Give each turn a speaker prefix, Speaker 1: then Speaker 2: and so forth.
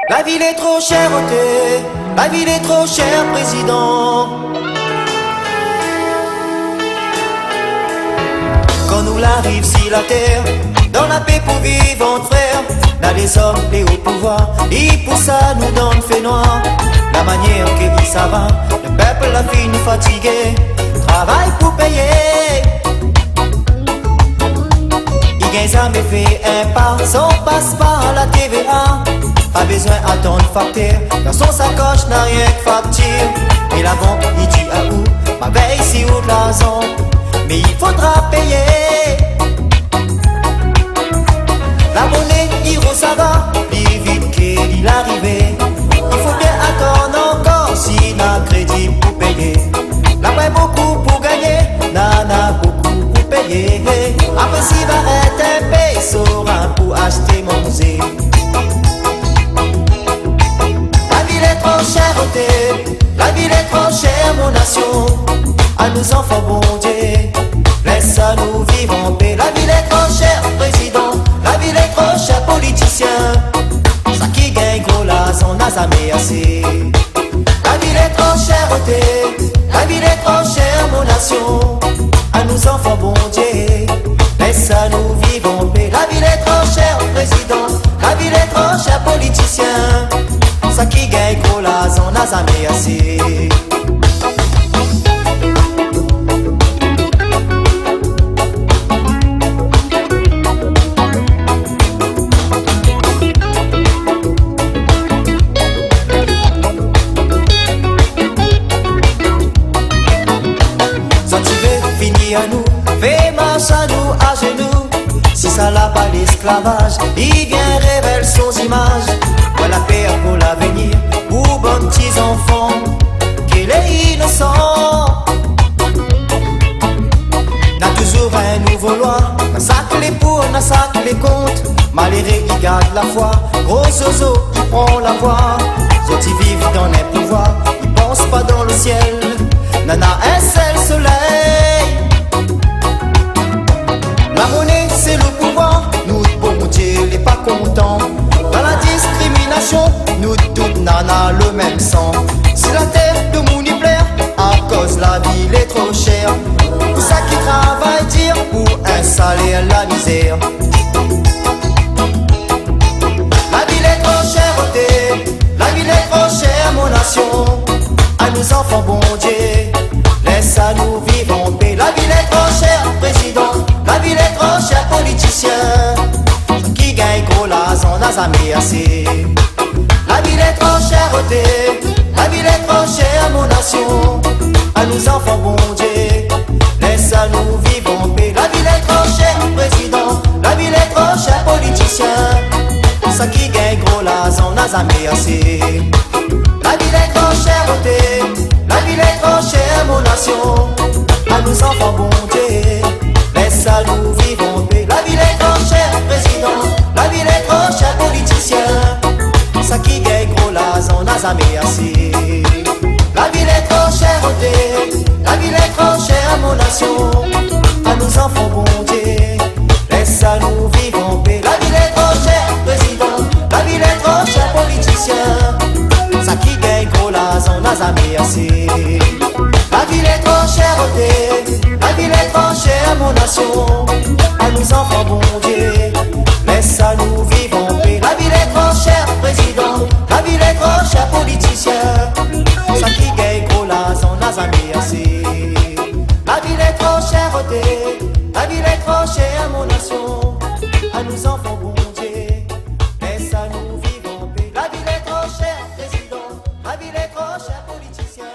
Speaker 1: La ville est trop chère, ôté. La ville est trop chère, président. Quand nous l'arrive si la terre, dans la paix pour vivre entre frères, là les hommes, les hauts pouvoirs, ils poussent à nous dans le fait noir. La manière que ça va, le peuple a fini fatigué, travaille pour payer. Il gagne jamais fait un pas, sans passe par la TVA. Pas besoin d'attendre facteur, dans son sacoche n'a rien que facture. Et la banque il dit à où, ma veille si ou de l'argent, mais il faudra payer. La monnaie, l'euro ça va, plus vite qu'il arrivé. Il faut bien attendre encore si n'a crédit pour payer. La paix beaucoup pour gagner, nana beaucoup pour payer. Après si va être un pays, saura pour acheter mon musée. La ville est trop chère, la ville est trop chère, mon nation. À nos enfants, bon Dieu, laisse à nous vivre en paix. La ville est trop chère, président. La ville est trop chère, politicien. Ça qui gagne gros là, on n'a jamais assez. La ville est trop chère, la ville est trop chère, mon nation. À nos enfants, bon Dieu, laisse à nous vivre en paix. La ville est trop chère, président. La ville est trop chère, politicien. Ça qui gagne gros là, on n'a jamais assez. À nous, fais marche à nous, à genoux. Si ça l'a pas l'esclavage, il vient révèle son image. Pour la paix, pour l'avenir, pour bons petits enfants, qu'il est innocent. N'a toujours un nouveau loi, n'a sac les pour, n'a sac les comptes. Malheureux, il garde la foi, gros zozo, il prend la voix. Autres ils vivent dans les pouvoirs, ils pensent pas dans le ciel. Nana, un seul soleil. La monnaie c'est le pouvoir, nous bon Dieu n'est pas content. Dans la discrimination, nous toutes nana le même sang. Si la terre de mon y plaire, à cause la ville est trop chère. Pour ça qui travaille dire, pour un salaire la misère. La ville est trop chère, la ville est trop chère, mon nation. À nos enfants bon Dieu, laisse à nous vivre en paix. La ville est trop chère, président. La ville est trop chère, politicien. Qui gagne gros là, on n'a jamais assez. La ville est trop chère, la ville est trop chère, mon nation. À nos enfants, bon Dieu, laisse à nous vivre en paix. La ville est trop chère, président. La ville est trop chère, politicien. Ça qui gagne gros là, on n'a jamais assez. La ville est trop chère, la ville est trop chère, mon nation. À nos enfants, bon Dieu, laisse à nous vivre en paix. La ville est trop chère, président. La ville est trop chère, politicien. Ça qui gagne gros là, on n'a jamais assez. La ville est trop chère, la ville est trop chère, mon nation. À nos enfants, bon Dieu, laisse à nous vivre en paix. La ville est trop chère, président. La ville est trop chère, politicien. Ça qui gagne gros là, on n'a jamais assez. La ville est trop chère, la ville est trop chère, mon nation. À nos enfants, bon Dieu, laisse à nous vivre en paix. La ville est trop chère, président. La ville est trop chère, politicien. Ça qui gagne gros là, on n'a jamais assez. La ville est trop chère, la ville est trop chère, mon nation. À nos enfants, bon Dieu, laisse à nous vivre en paix. La ville est trop chère, président. La ville est trop chère, politicien.